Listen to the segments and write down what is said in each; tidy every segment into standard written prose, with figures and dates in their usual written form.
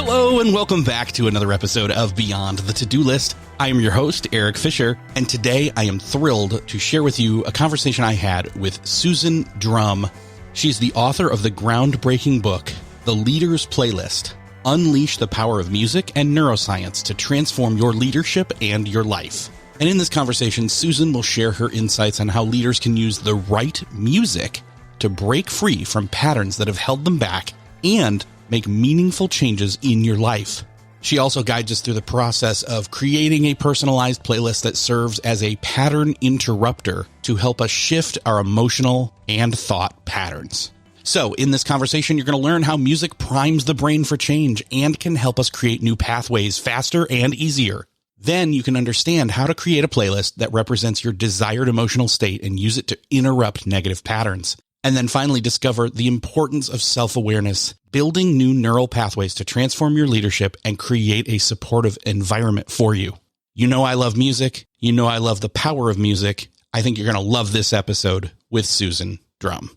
Hello and welcome back to another episode of Beyond the To-Do List. I am your host, Erik Fisher, and today I am thrilled to share with you a conversation I had with Susan Drumm. She's the author of the groundbreaking book, The Leader's Playlist: Unleash the Power of Music and Neuroscience to Transform Your Leadership and Your Life. And in this conversation, Susan will share her insights on how leaders can use the right music to break free from patterns that have held them back and make meaningful changes in your life. She also guides us through the process of creating a personalized playlist that serves as a pattern interrupter to help us shift our emotional and thought patterns. So in this conversation, you're going to learn how music primes the brain for change and can help us create new pathways faster and easier. Then you can understand how to create a playlist that represents your desired emotional state and use it to interrupt negative patterns. And then finally discover the importance of self-awareness, building new neural pathways to transform your leadership and create a supportive environment for you. You know I love music. You know I love the power of music. I think you're going to love this episode with Susan Drumm.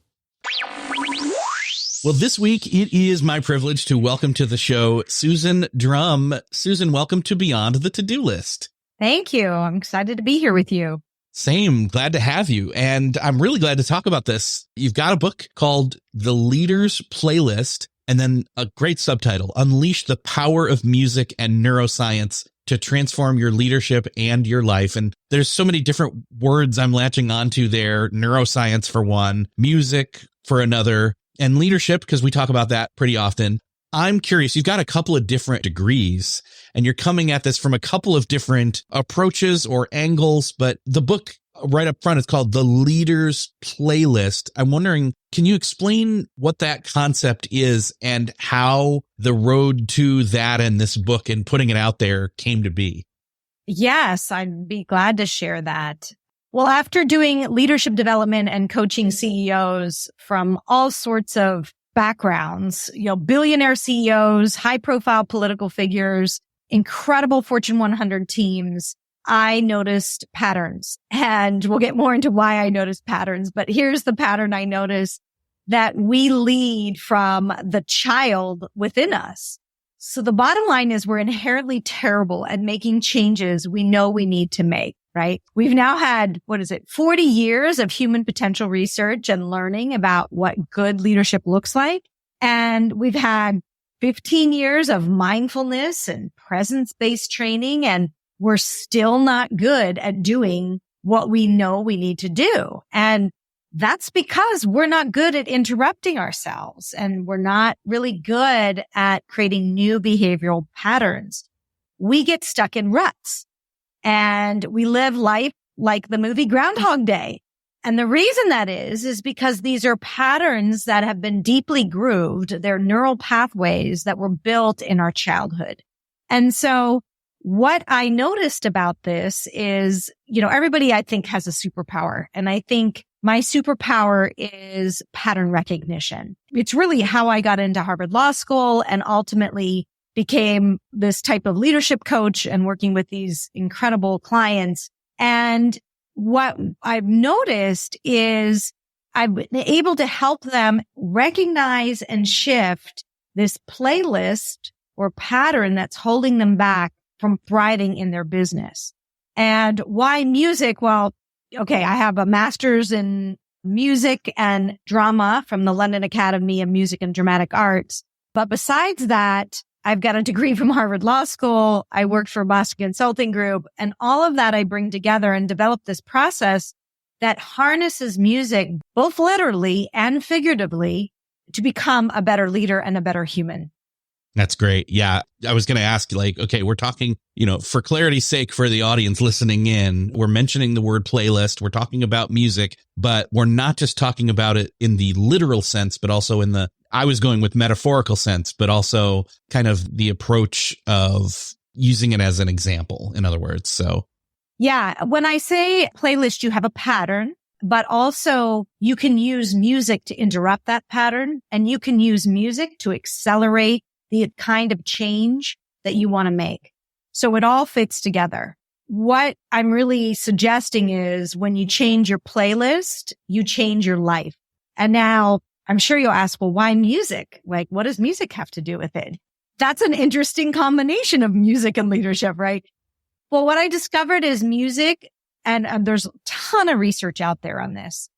Well, this week it is my privilege to welcome to the show Susan Drumm. Susan, welcome to Beyond the To-Do List. Thank you. I'm excited to be here with you. Same. Glad to have you. And I'm really glad to talk about this. You've got a book called The Leader's Playlist, and then a great subtitle, Unleash the Power of Music and Neuroscience to Transform Your Leadership and Your Life. And there's so many different words I'm latching onto there. Neuroscience for one, music for another, and leadership, because we talk about that pretty often. I'm curious, you've got a couple of different degrees and you're coming at this from a couple of different approaches or angles, but the book right up front is called The Leader's Playlist. I'm wondering, can you explain what that concept is and how the road to that and this book and putting it out there came to be? Yes, I'd be glad to share that. Well, after doing leadership development and coaching CEOs from all sorts of backgrounds, billionaire CEOs, high profile political figures, incredible Fortune 100 teams, I noticed patterns, and we'll get more into why I noticed patterns. But here's the pattern I noticed, that we lead from the child within us. So the bottom line is we're inherently terrible at making changes we know we need to make, right? We've now had, 40 years of human potential research and learning about what good leadership looks like. And we've had 15 years of mindfulness and presence-based training, and we're still not good at doing what we know we need to do. And that's because we're not good at interrupting ourselves, and we're not really good at creating new behavioral patterns. We get stuck in ruts and we live life like the movie Groundhog Day. And the reason that is because these are patterns that have been deeply grooved. They're neural pathways that were built in our childhood. And so what I noticed about this is, everybody I think has a superpower. And I think my superpower is pattern recognition. It's really how I got into Harvard Law School and ultimately became this type of leadership coach and working with these incredible clients. And what I've noticed is I've been able to help them recognize and shift this playlist or pattern that's holding them back from thriving in their business. And why music? Well, okay, I have a master's in music and drama from the London Academy of Music and Dramatic Arts. But besides that, I've got a degree from Harvard Law School. I worked for Boston Consulting Group, and all of that I bring together and develop this process that harnesses music, both literally and figuratively, to become a better leader and a better human. That's great. Yeah. I was going to ask, okay, we're talking, for clarity's sake for the audience listening in, we're mentioning the word playlist. We're talking about music, but we're not just talking about it in the literal sense, but also in I was going with metaphorical sense, but also kind of the approach of using it as an example, in other words. So. Yeah. When I say playlist, you have a pattern, but also you can use music to interrupt that pattern, and you can use music to accelerate the kind of change that you want to make. So it all fits together. What I'm really suggesting is when you change your playlist, you change your life. And now I'm sure you'll ask, well, why music? What does music have to do with it? That's an interesting combination of music and leadership, right? Well, what I discovered is music, and there's a ton of research out there on this.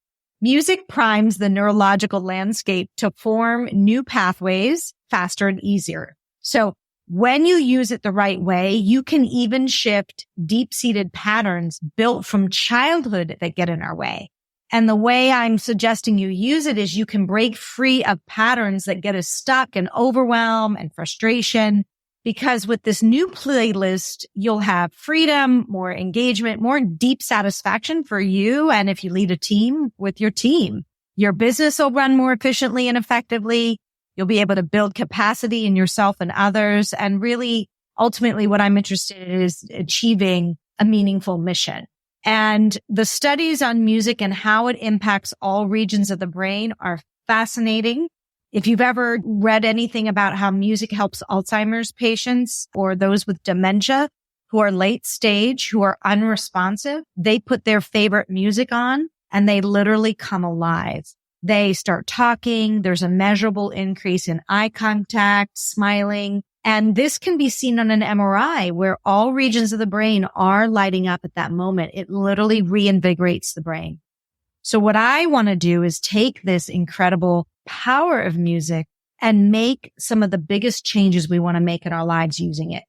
Music primes the neurological landscape to form new pathways faster and easier. So when you use it the right way, you can even shift deep-seated patterns built from childhood that get in our way. And the way I'm suggesting you use it is you can break free of patterns that get us stuck in overwhelm and frustration. Because with this new playlist, you'll have freedom, more engagement, more deep satisfaction for you. And if you lead a team, with your team, your business will run more efficiently and effectively. You'll be able to build capacity in yourself and others. And really, ultimately, what I'm interested in is achieving a meaningful mission. And the studies on music and how it impacts all regions of the brain are fascinating. If you've ever read anything about how music helps Alzheimer's patients or those with dementia who are late stage, who are unresponsive, they put their favorite music on and they literally come alive. They start talking. There's a measurable increase in eye contact, smiling. And this can be seen on an MRI where all regions of the brain are lighting up at that moment. It literally reinvigorates the brain. So what I want to do is take this incredible power of music and make some of the biggest changes we want to make in our lives using it.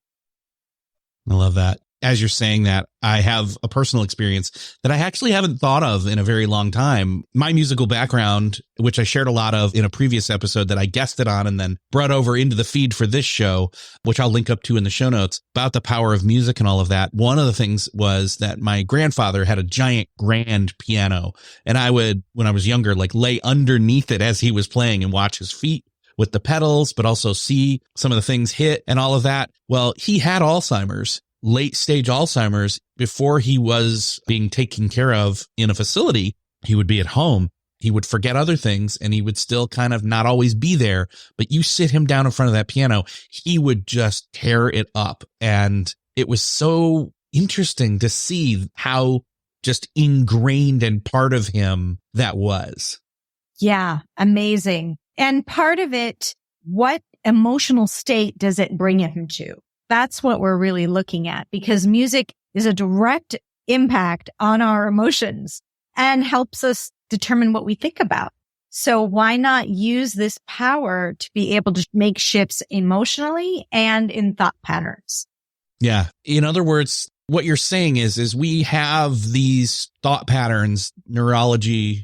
I love that. As you're saying that, I have a personal experience that I actually haven't thought of in a very long time. My musical background, which I shared a lot of in a previous episode that I guested on and then brought over into the feed for this show, which I'll link up to in the show notes, about the power of music and all of that. One of the things was that my grandfather had a giant grand piano, and I would, when I was younger, like lay underneath it as he was playing and watch his feet with the pedals, but also see some of the things hit and all of that. Well, he had Alzheimer's. Late stage Alzheimer's. Before he was being taken care of in a facility, he would be at home. He would forget other things and he would still kind of not always be there. But you sit him down in front of that piano, he would just tear it up. And it was so interesting to see how just ingrained and part of him that was. Yeah, amazing. And part of it, what emotional state does it bring him to? That's what we're really looking at, because music is a direct impact on our emotions and helps us determine what we think about. So why not use this power to be able to make shifts emotionally and in thought patterns? Yeah. In other words, what you're saying is we have these thought patterns, neurologically,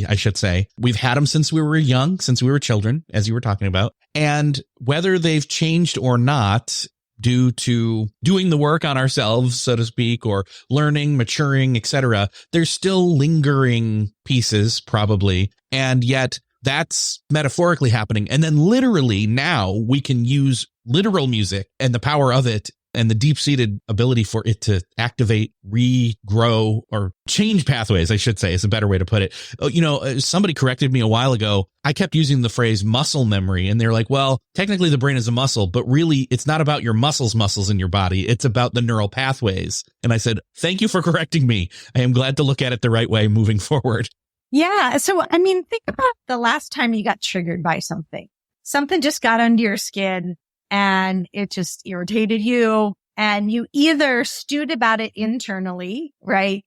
I should say. We've had them since we were young, since we were children, as you were talking about. And whether they've changed or not, due to doing the work on ourselves, so to speak, or learning, maturing, etc., there's still lingering pieces, probably. And yet that's metaphorically happening. And then literally now we can use literal music and the power of it and the deep-seated ability for it to activate, regrow, or change pathways, I should say, is a better way to put it. Somebody corrected me a while ago. I kept using the phrase muscle memory, and they're like, well, technically the brain is a muscle, but really it's not about your muscles in your body. It's about the neural pathways. And I said, thank you for correcting me. I am glad to look at it the right way moving forward. Yeah. So, think about the last time you got triggered by something. Something just got under your skin and it just irritated you. And you either stewed about it internally, right?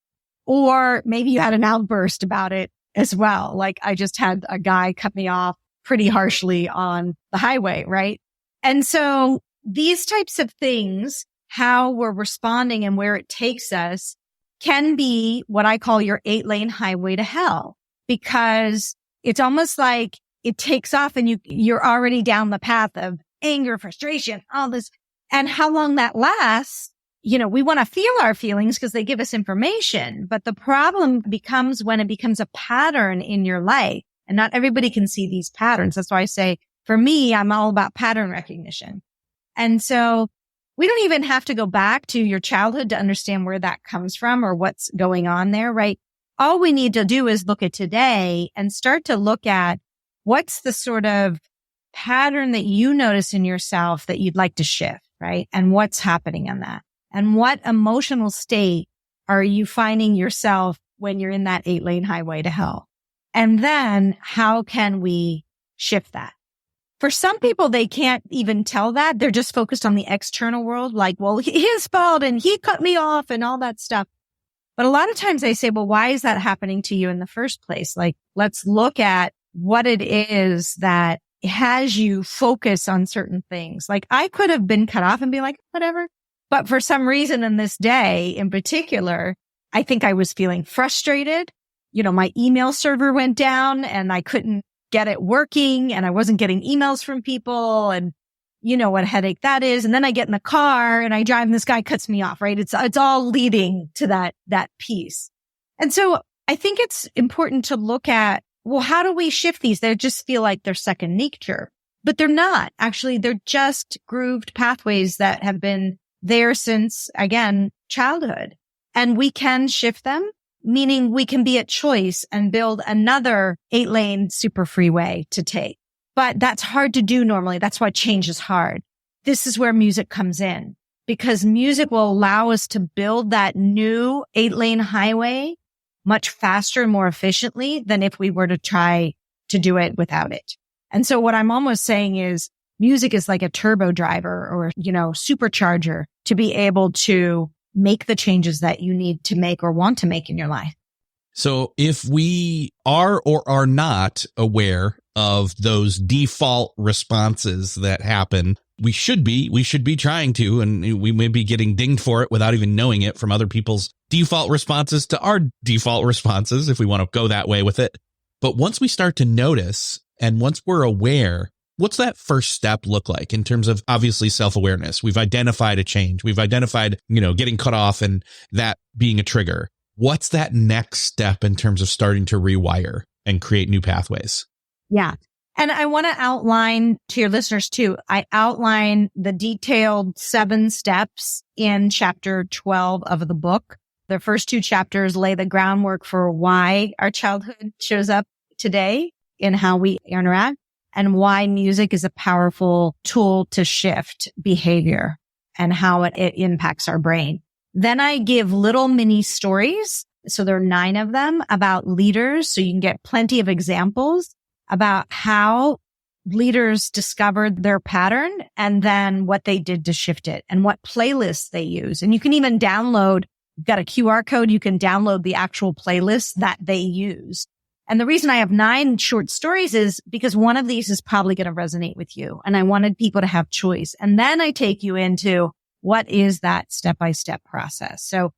Or maybe you had an outburst about it as well. Like I just had a guy cut me off pretty harshly on the highway, right? And so these types of things, how we're responding and where it takes us, can be what I call your 8-lane highway to hell, because it's almost like it takes off and you're already down the path of anger, frustration, all this. And how long that lasts, we want to feel our feelings because they give us information. But the problem becomes when it becomes a pattern in your life, and not everybody can see these patterns. That's why I say, for me, I'm all about pattern recognition. And so we don't even have to go back to your childhood to understand where that comes from or what's going on there, right? All we need to do is look at today and start to look at what's the sort of pattern that you notice in yourself that you'd like to shift, right? And what's happening in that? And what emotional state are you finding yourself when you're in that 8-lane highway to hell? And then how can we shift that? For some people, they can't even tell that. They're just focused on the external world, like, well, his fault and he cut me off and all that stuff. But a lot of times they say, well, why is that happening to you in the first place? Like, let's look at what it is that has you focus on certain things. Like, I could have been cut off and be like, whatever. But for some reason in this day in particular, I think I was feeling frustrated. My email server went down and I couldn't get it working and I wasn't getting emails from people, and you know what a headache that is. And then I get in the car and I drive and this guy cuts me off, right? It's all leading to that piece. And so I think it's important to look at, well, how do we shift these? They just feel like they're second nature, but they're not. Actually, they're just grooved pathways that have been there since, again, childhood. And we can shift them, meaning we can be at choice and build another 8-lane super freeway to take. But that's hard to do normally. That's why change is hard. This is where music comes in, because music will allow us to build that new 8-lane highway much faster and more efficiently than if we were to try to do it without it. And so what I'm almost saying is music is like a turbo driver or, supercharger to be able to make the changes that you need to make or want to make in your life. So if we are or are not aware of those default responses that happen, we should be trying to, and we may be getting dinged for it without even knowing it from other people's default responses to our default responses, if we want to go that way with it. But once we start to notice and once we're aware, what's that first step look like in terms of obviously self-awareness? We've identified a change. We've identified, getting cut off and that being a trigger. What's that next step in terms of starting to rewire and create new pathways? Yeah. And I want to outline to your listeners too. I outline the detailed 7 steps in chapter 12 of the book. The first 2 chapters lay the groundwork for why our childhood shows up today in how we interact, and why music is a powerful tool to shift behavior and how it impacts our brain. Then I give little mini stories. So there are 9 of them about leaders. So you can get plenty of examples about how leaders discovered their pattern and then what they did to shift it and what playlists they use. And you can even download, you've got a QR code, you can download the actual playlist that they use. And the reason I have 9 short stories is because one of these is probably going to resonate with you. And I wanted people to have choice. And then I take you into what is that step-by-step process. So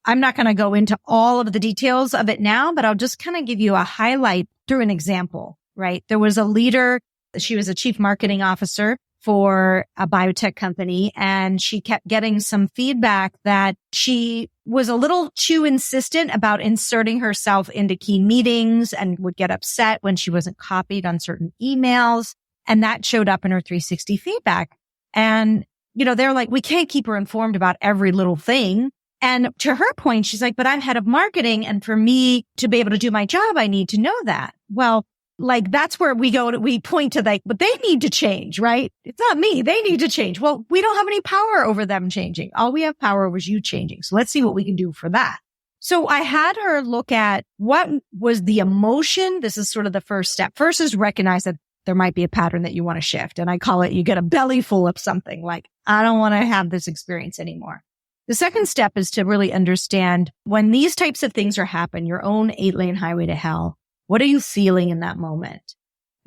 I'm not going to go into all of the details of it now, but I'll just kind of give you a highlight through an example, right? There was a leader. She was a chief marketing officer for a biotech company, and she kept getting some feedback that she was a little too insistent about inserting herself into key meetings and would get upset when she wasn't copied on certain emails. And that showed up in her 360 feedback. And, they're like, we can't keep her informed about every little thing. And to her point, she's like, but I'm head of marketing. And for me to be able to do my job, I need to know that. Well, that's where we point to but they need to change, right? It's not me. They need to change. Well, we don't have any power over them changing. All we have power over is you changing. So let's see what we can do for that. So I had her look at what was the emotion. This is sort of the first step. First is recognize that there might be a pattern that you want to shift. And I call it, you get a belly full of something like, I don't want to have this experience anymore. The second step is to really understand when these types of things are happening, your own 8-lane highway to hell. What are you feeling in that moment?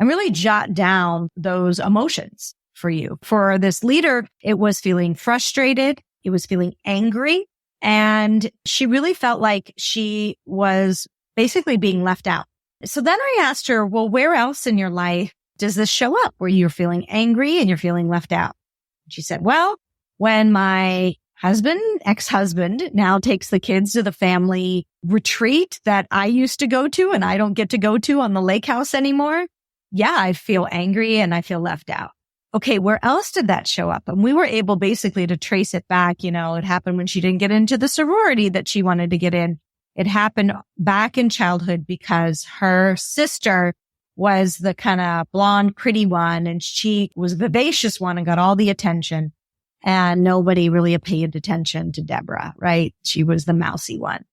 And really jot down those emotions for you. For this leader, it was feeling frustrated. It was feeling angry. And she really felt like she was basically being left out. So then I asked her, well, where else in your life does this show up where you're feeling angry and you're feeling left out? She said, well, when my ex-husband now takes the kids to the family retreat that I used to go to and I don't get to go to on the lake house anymore. Yeah, I feel angry and I feel left out. Okay, where else did that show up? And we were able basically to trace it back. It happened when she didn't get into the sorority that she wanted to get in. It happened back in childhood because her sister was the kind of blonde, pretty one, and she was the vivacious one and got all the attention. And nobody really paid attention to Deborah, right? She was the mousy one.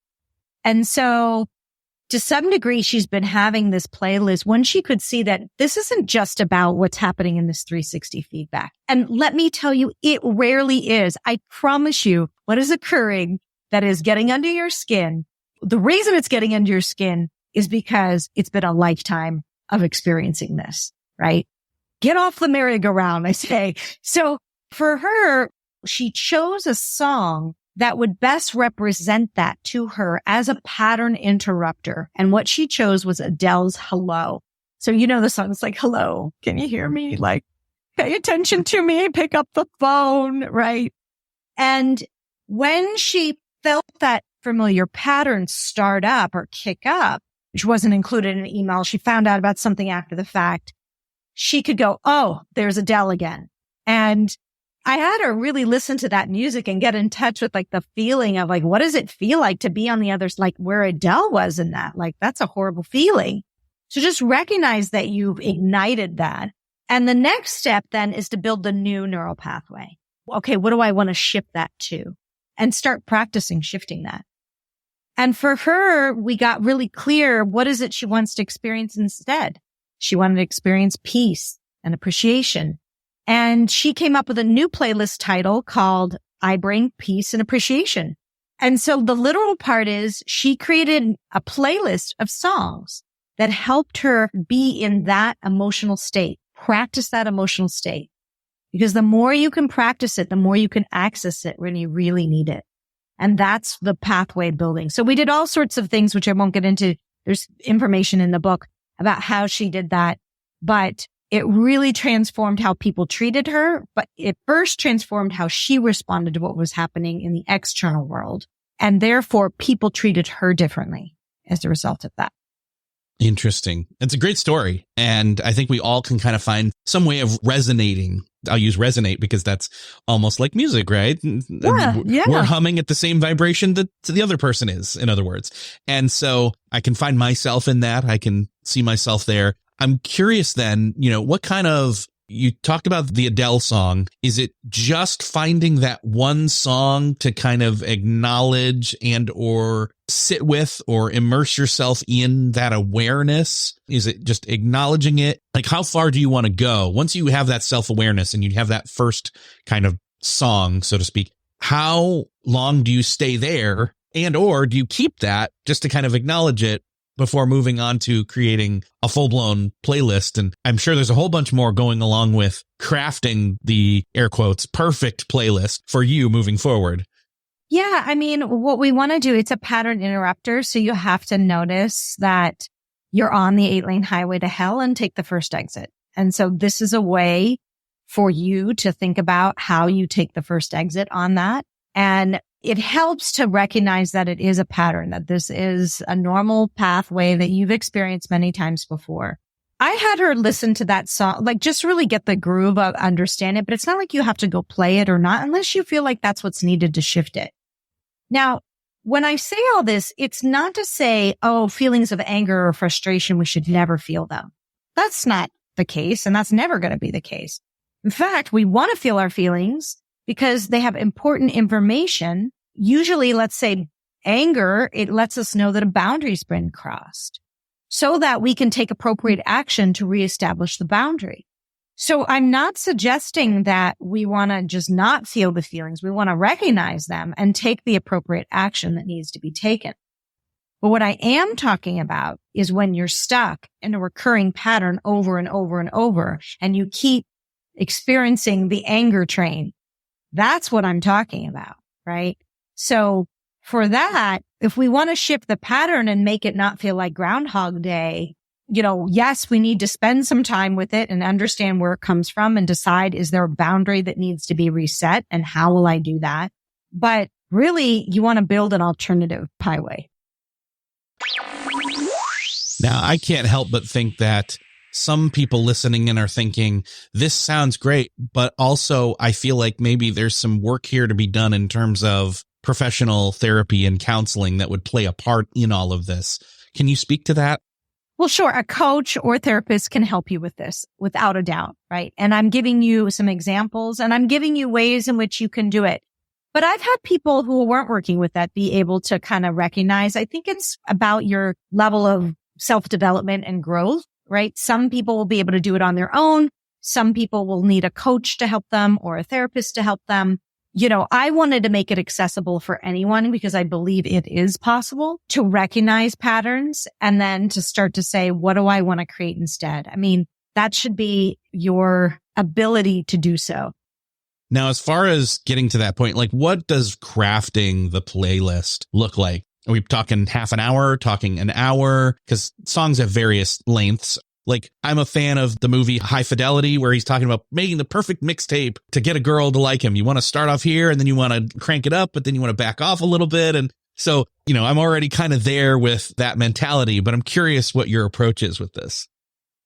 And so to some degree, she's been having this playlist when she could see that this isn't just about what's happening in this 360 feedback. And let me tell you, it rarely is. I promise you, what is occurring that is getting under your skin, the reason it's getting under your skin is because it's been a lifetime of experiencing this, right? Get off the merry-go-round, I say. So for her, she chose a song that would best represent that to her as a pattern interrupter. And what she chose was Adele's Hello. So you know the song is like, hello, can you hear me? Like, pay attention to me, pick up the phone, right? And when she felt that familiar pattern start up or kick up, which wasn't included in an email, she found out about something after the fact, she could go, oh, there's Adele again. And I had her really listen to that music and get in touch with like the feeling of like, what does it feel like to be on the other, like where Adele was in that? Like, that's a horrible feeling. So just recognize that you've ignited that. And the next step then is to build the new neural pathway. Okay, what do I want to shift that to? And start practicing shifting that. And for her, we got really clear, what is it she wants to experience instead? She wanted to experience peace and appreciation. And she came up with a new playlist title called I Bring Peace and Appreciation. And so the literal part is she created a playlist of songs that helped her be in that emotional state, practice that emotional state. Because the more you can practice it, the more you can access it when you really need it. And that's the pathway building. So we did all sorts of things, which I won't get into. There's information in the book about how she did that. But it really transformed how people treated her, but it first transformed how she responded to what was happening in the external world. And therefore, people treated her differently as a result of that. Interesting. It's a great story. And I think we all can kind of find some way of resonating. I'll use resonate because that's almost like music, right? Yeah. We're humming at the same vibration that the other person is, in other words. And so I can find myself in that. I can see myself there. I'm curious then, what kind of, you talked about the Adele song. Is it just finding that one song to kind of acknowledge and or sit with or immerse yourself in that awareness? Is it just acknowledging it? Like, how far do you want to go? Once you have that self-awareness and you have that first kind of song, so to speak, how long do you stay there? And or do you keep that just to kind of acknowledge it before moving on to creating a full-blown playlist? And I'm sure there's a whole bunch more going along with crafting the air quotes perfect playlist for you moving forward. Yeah. I mean, what we want to do, it's a pattern interrupter. So you have to notice that you're on the 8-lane highway to hell and take the first exit. And so this is a way for you to think about how you take the first exit on that. And it helps to recognize that it is a pattern, that this is a normal pathway that you've experienced many times before. I had her listen to that song, like just really get the groove of understand it, but it's not like you have to go play it or not unless you feel like that's what's needed to shift it. Now, when I say all this, it's not to say, oh, feelings of anger or frustration, we should never feel them. That's not the case, and that's never going to be the case. In fact, we want to feel our feelings because they have important information. Usually, let's say anger, it lets us know that a boundary's been crossed so that we can take appropriate action to reestablish the boundary. So I'm not suggesting that we want to just not feel the feelings. We want to recognize them and take the appropriate action that needs to be taken. But what I am talking about is when you're stuck in a recurring pattern over and over and over, and you keep experiencing the anger train. That's what I'm talking about, right? So for that, if we want to shift the pattern and make it not feel like Groundhog Day, yes, we need to spend some time with it and understand where it comes from and decide, is there a boundary that needs to be reset and how will I do that? But really, you want to build an alternative highway. Now, I can't help but think that some people listening in are thinking, this sounds great, but also I feel like maybe there's some work here to be done in terms of professional therapy and counseling that would play a part in all of this. Can you speak to that? Well, sure. A coach or therapist can help you with this without a doubt, right? And I'm giving you some examples and I'm giving you ways in which you can do it. But I've had people who weren't working with that be able to kind of recognize, I think it's about your level of self-development and growth, right? Some people will be able to do it on their own. Some people will need a coach to help them or a therapist to help them. I wanted to make it accessible for anyone because I believe it is possible to recognize patterns and then to start to say, what do I want to create instead? I mean, that should be your ability to do so. Now, as far as getting to that point, like what does crafting the playlist look like? Are we talking half an hour, talking an hour? Because songs have various lengths. Like I'm a fan of the movie High Fidelity, where he's talking about making the perfect mixtape to get a girl to like him. You want to start off here and then you want to crank it up, but then you want to back off a little bit. And so, I'm already kind of there with that mentality, but I'm curious what your approach is with this.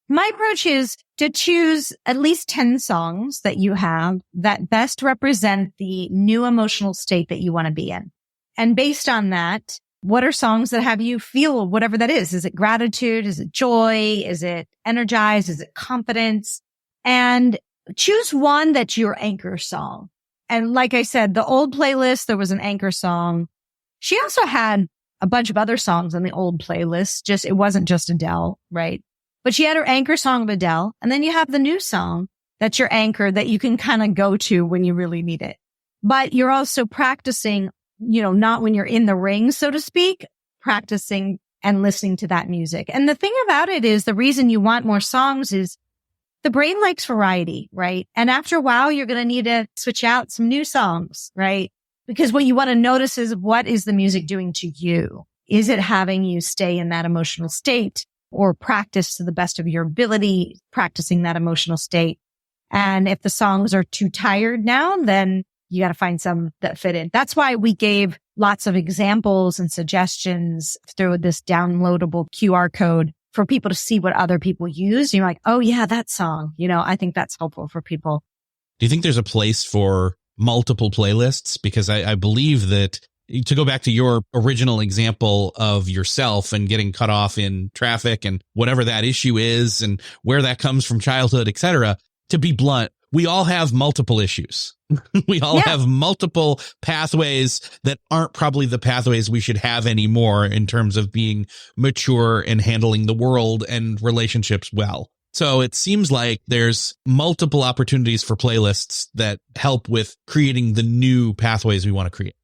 My approach is to choose at least 10 songs that you have that best represent the new emotional state that you want to be in. And based on that, what are songs that have you feel whatever that is? Is it gratitude? Is it joy? Is it energized? Is it confidence? And choose one that's your anchor song. And like I said, the old playlist, there was an anchor song. She also had a bunch of other songs on the old playlist. It wasn't just Adele, right? But she had her anchor song of Adele. And then you have the new song that's your anchor that you can kind of go to when you really need it. But you're also practicing, not when you're in the ring, so to speak, practicing and listening to that music. And the thing about it is the reason you want more songs is the brain likes variety, right? And after a while, you're going to need to switch out some new songs, right? Because what you want to notice is what is the music doing to you? Is it having you stay in that emotional state? Or practice to the best of your ability, practicing that emotional state. And if the songs are too tired now, then you got to find some that fit in. That's why we gave lots of examples and suggestions through this downloadable QR code for people to see what other people use. You're like, oh yeah, that song. I think that's helpful for people. Do you think there's a place for multiple playlists? Because I believe that, to go back to your original example of yourself and getting cut off in traffic and whatever that issue is and where that comes from childhood, et cetera, to be blunt, we all have multiple issues. We all have multiple pathways that aren't probably the pathways we should have anymore in terms of being mature and handling the world and relationships well. So it seems like there's multiple opportunities for playlists that help with creating the new pathways we want to create.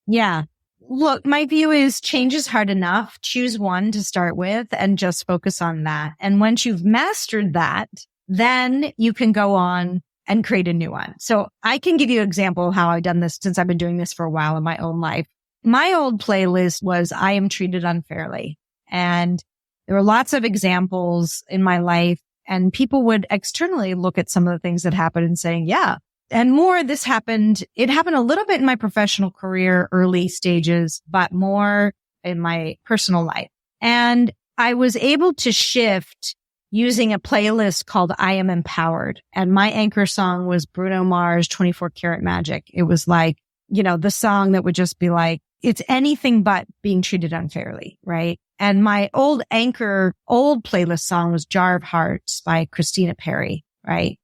Yeah. Look, my view is change is hard enough. Choose one to start with and just focus on that. And once you've mastered that, then you can go on and create a new one. So I can give you an example of how I've done this since I've been doing this for a while in my own life. My old playlist was I Am Treated Unfairly. And there were lots of examples in my life, and people would externally look at some of the things that happened and saying, yeah. And more, it happened a little bit in my professional career, early stages, but more in my personal life. And I was able to shift using a playlist called I Am Empowered. And my anchor song was Bruno Mars' 24 Karat Magic. It was like, the song that would just be like, it's anything but being treated unfairly, right? And my old playlist song was Jar of Hearts by Christina Perri, right? It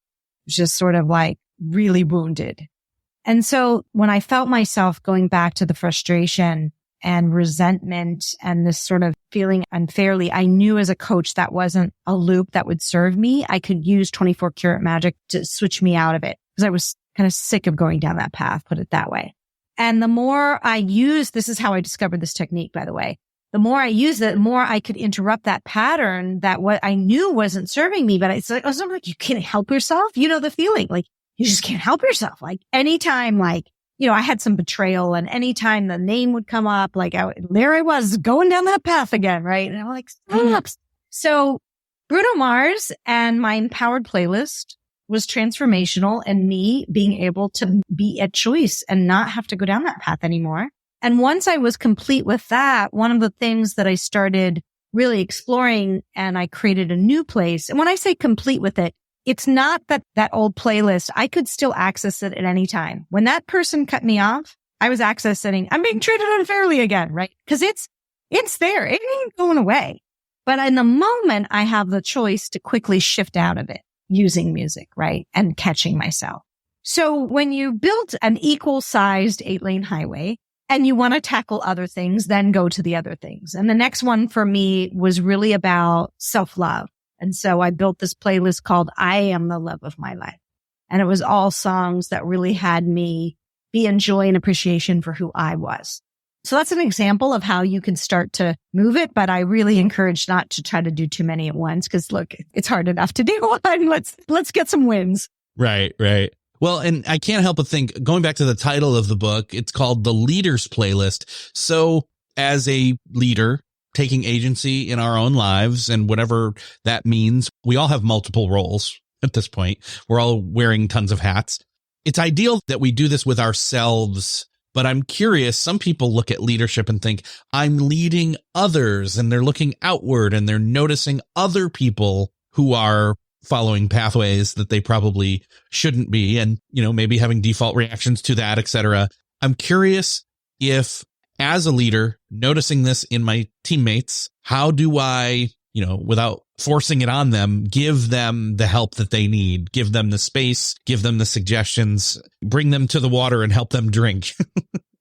was just sort of like, really wounded. And so when I felt myself going back to the frustration and resentment and this sort of feeling unfairly, I knew as a coach that wasn't a loop that would serve me. I could use 24 Karat Magic to switch me out of it because I was kind of sick of going down that path, put it that way. And the more I used, this is how I discovered this technique, by the way. The more I used it, the more I could interrupt that pattern that what I knew wasn't serving me. But it's like, you can't help yourself. The feeling like, you just can't help yourself. Like anytime, I had some betrayal, and anytime the name would come up, there I was going down that path again. Right. And I'm like, stop. So Bruno Mars and my Empowered playlist was transformational, and me being able to be at choice and not have to go down that path anymore. And once I was complete with that, one of the things that I started really exploring, and I created a new place. And when I say complete with it, it's not that old playlist. I could still access it at any time. When that person cut me off, I was accessing, I'm being treated unfairly again, right? Because it's there. It ain't going away. But in the moment, I have the choice to quickly shift out of it using music, right? And catching myself. So when you build an equal sized 8-lane highway and you want to tackle other things, then go to the other things. And the next one for me was really about self-love. And so I built this playlist called I Am the Love of My Life. And it was all songs that really had me be in joy and appreciation for who I was. So that's an example of how you can start to move it. But I really encourage not to try to do too many at once because look, it's hard enough to do one. Let's get some wins. Right, right. Well, and I can't help but think, going back to the title of the book, it's called The Leader's Playlist. So as a leader, taking agency in our own lives and whatever that means, we all have multiple roles at this point. We're all wearing tons of hats. It's ideal that we do this with ourselves. But I'm curious, some people look at leadership and think, I'm leading others, and they're looking outward and they're noticing other people who are following pathways that they probably shouldn't be. And, maybe having default reactions to that, et cetera. I'm curious if, as a leader, noticing this in my teammates, how do I, without forcing it on them, give them the help that they need, give them the space, give them the suggestions, bring them to the water and help them drink?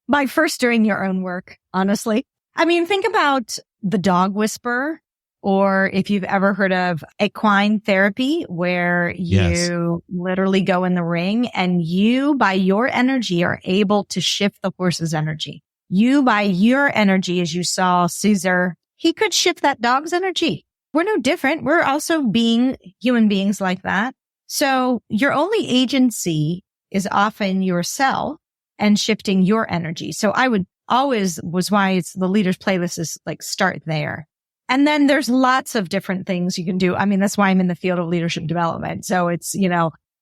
By first doing your own work, honestly. I mean, think about the dog whisperer, or if you've ever heard of equine therapy, where you literally go in the ring and you, by your energy, are able to shift the horse's energy. You, by your energy, as you saw Caesar, he could shift that dog's energy. We're no different. We're also being human beings like that. So your only agency is often yourself and shifting your energy. So I would always, was why it's the Leader's Playlist is like, start there. And then there's lots of different things you can do. I mean, that's why I'm in the field of leadership development. So it's,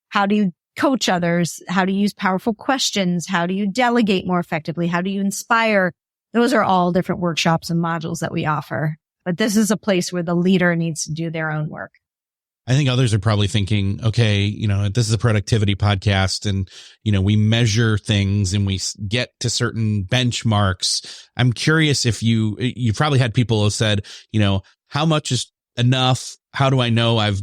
how do you coach others? How do you use powerful questions? How do you delegate more effectively? How do you inspire? Those are all different workshops and modules that we offer. But this is a place where the leader needs to do their own work. I think others are probably thinking, okay, this is a productivity podcast and, we measure things and we get to certain benchmarks. I'm curious if you probably had people who said, how much is enough? How do I know I've,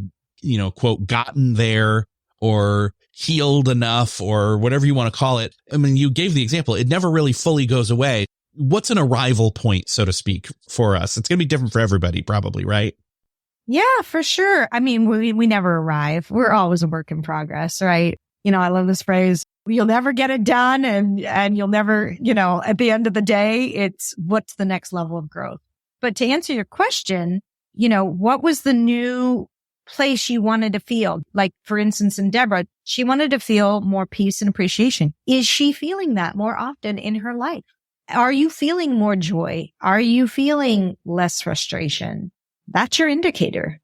quote, gotten there or healed enough or whatever you want to call it? I mean, you gave the example. It never really fully goes away. What's an arrival point, so to speak, for us? It's going to be different for everybody, probably, right? Yeah, for sure. I mean, we never arrive. We're always a work in progress, right? I love this phrase. You'll never get it done and you'll never, at the end of the day, it's what's the next level of growth. But to answer your question, what was the new place you wanted to feel? Like, for instance, in Deborah, she wanted to feel more peace and appreciation. Is she feeling that more often in her life? Are you feeling more joy? Are you feeling less frustration? That's your indicator.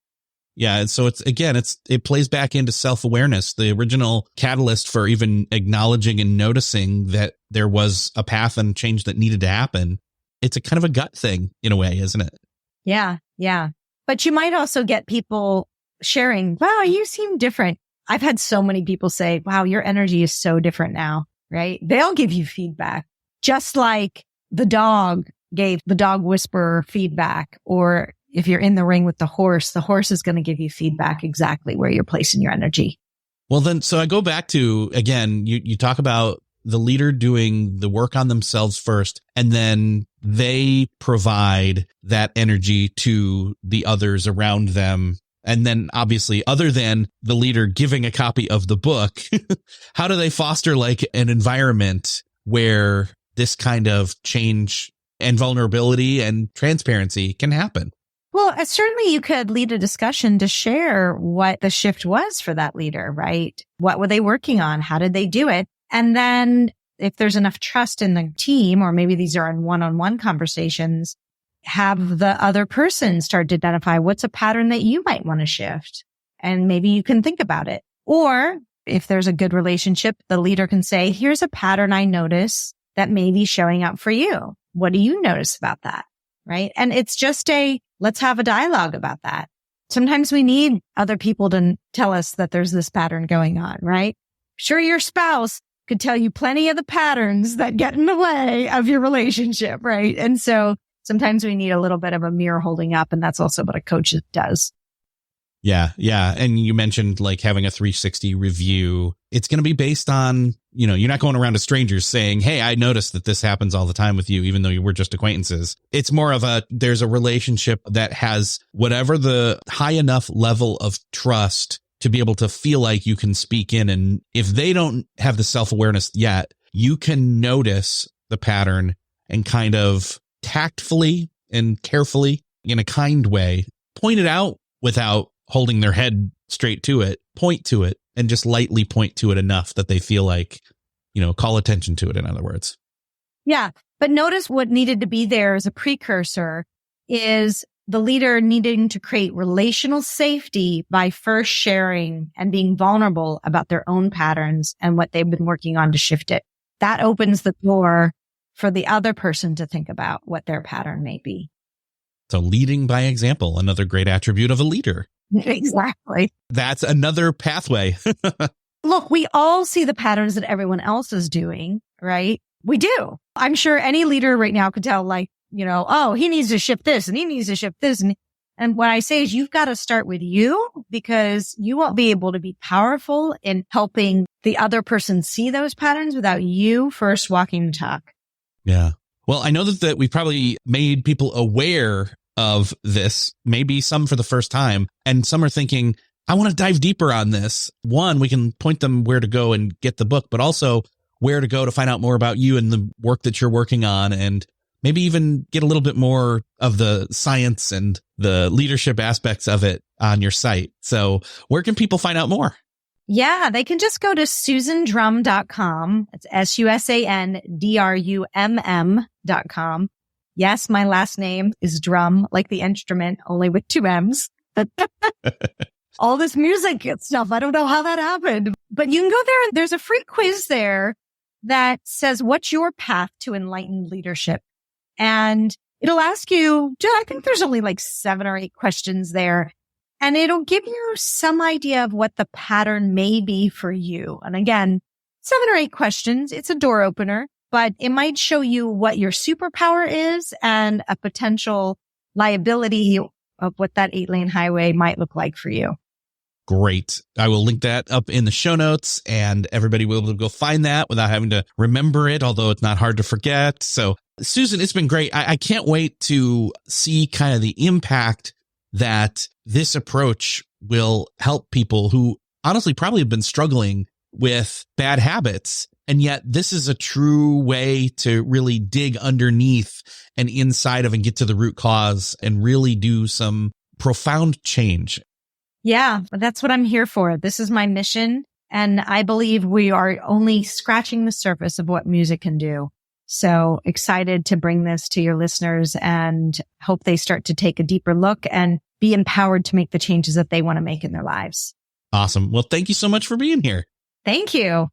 Yeah. And so it plays back into self-awareness, the original catalyst for even acknowledging and noticing that there was a path and change that needed to happen. It's a kind of a gut thing in a way, isn't it? Yeah. Yeah. But you might also get people sharing, wow, you seem different. I've had so many people say, wow, your energy is so different now, right? They'll give you feedback, just like the dog gave the dog whisperer feedback, or if you're in the ring with the horse is going to give you feedback exactly where you're placing your energy. Well, then, so I go back to, again, you talk about the leader doing the work on themselves first, and then they provide that energy to the others around them. And then obviously, other than the leader giving a copy of the book, how do they foster like an environment where this kind of change and vulnerability and transparency can happen? Well, certainly you could lead a discussion to share what the shift was for that leader, right? What were they working on? How did they do it? And then if there's enough trust in the team, or maybe these are in one-on-one conversations, have the other person start to identify what's a pattern that you might want to shift. And maybe you can think about it. Or if there's a good relationship, the leader can say, here's a pattern I notice that may be showing up for you. What do you notice about that? Right? And it's just let's have a dialogue about that. Sometimes we need other people to tell us that there's this pattern going on, right? Sure, your spouse could tell you plenty of the patterns that get in the way of your relationship, right? And so sometimes we need a little bit of a mirror holding up, and that's also what a coach does. Yeah. Yeah. And you mentioned like having a 360 review. It's going to be based on, you're not going around to strangers saying, hey, I noticed that this happens all the time with you, even though you were just acquaintances. It's more of there's a relationship that has whatever the high enough level of trust to be able to feel like you can speak in. And if they don't have the self-awareness yet, you can notice the pattern and kind of tactfully and carefully in a kind way, point it out without holding their head straight to it, point to it, and just lightly point to it enough that they feel like, call attention to it, in other words. Yeah. But notice what needed to be there as a precursor is the leader needing to create relational safety by first sharing and being vulnerable about their own patterns and what they've been working on to shift it. That opens the door for the other person to think about what their pattern may be. So leading by example, another great attribute of a leader. Exactly. That's another pathway. Look, we all see the patterns that everyone else is doing, right? We do. I'm sure any leader right now could tell, like, oh, he needs to shift this and he needs to shift this. And what I say is you've got to start with you, because you won't be able to be powerful in helping the other person see those patterns without you first walking the talk. Yeah. Well, I know that we probably made people aware of this, maybe some for the first time, and some are thinking, I want to dive deeper on this. One, we can point them where to go and get the book, but also where to go to find out more about you and the work that you're working on, and maybe even get a little bit more of the science and the leadership aspects of it on your site. So where can people find out more? Yeah, they can just go to susandrumm.com. It's SUSANDRUMM.com. Yes, my last name is Drumm, like the instrument, only with 2 M's. All this music and stuff, I don't know how that happened. But you can go there. There's a free quiz there that says, what's your path to enlightened leadership? And it'll ask you, I think there's only like 7 or 8 questions there. And it'll give you some idea of what the pattern may be for you. And again, 7 or 8 questions. It's a door opener, but it might show you what your superpower is and a potential liability of what that 8-lane highway might look like for you. Great. I will link that up in the show notes, and everybody will be able to go find that without having to remember it, although it's not hard to forget. So, Susan, it's been great. I can't wait to see kind of the impact that this approach will help people who honestly probably have been struggling with bad habits. And yet this is a true way to really dig underneath and inside of and get to the root cause and really do some profound change. Yeah, that's what I'm here for. This is my mission. And I believe we are only scratching the surface of what music can do. So excited to bring this to your listeners and hope they start to take a deeper look and be empowered to make the changes that they want to make in their lives. Awesome. Well, thank you so much for being here. Thank you.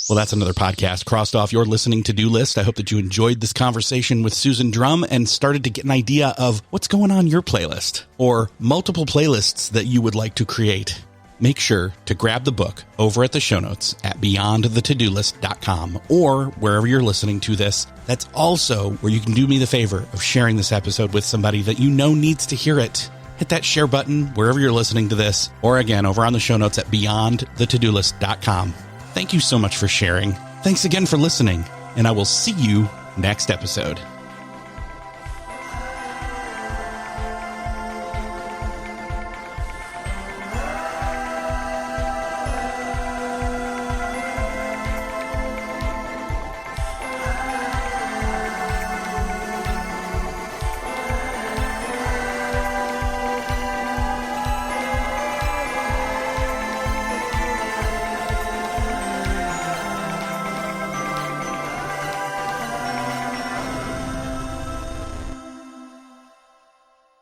Well, that's another podcast crossed off your listening to-do list. I hope that you enjoyed this conversation with Susan Drumm and started to get an idea of what's going on your playlist or multiple playlists that you would like to create. Make sure to grab the book over at the show notes at beyondthetodolist.com or wherever you're listening to this. That's also where you can do me the favor of sharing this episode with somebody that you know needs to hear it. Hit that share button wherever you're listening to this, or again, over on the show notes at beyondthetodolist.com. Thank you so much for sharing. Thanks again for listening, and I will see you next episode.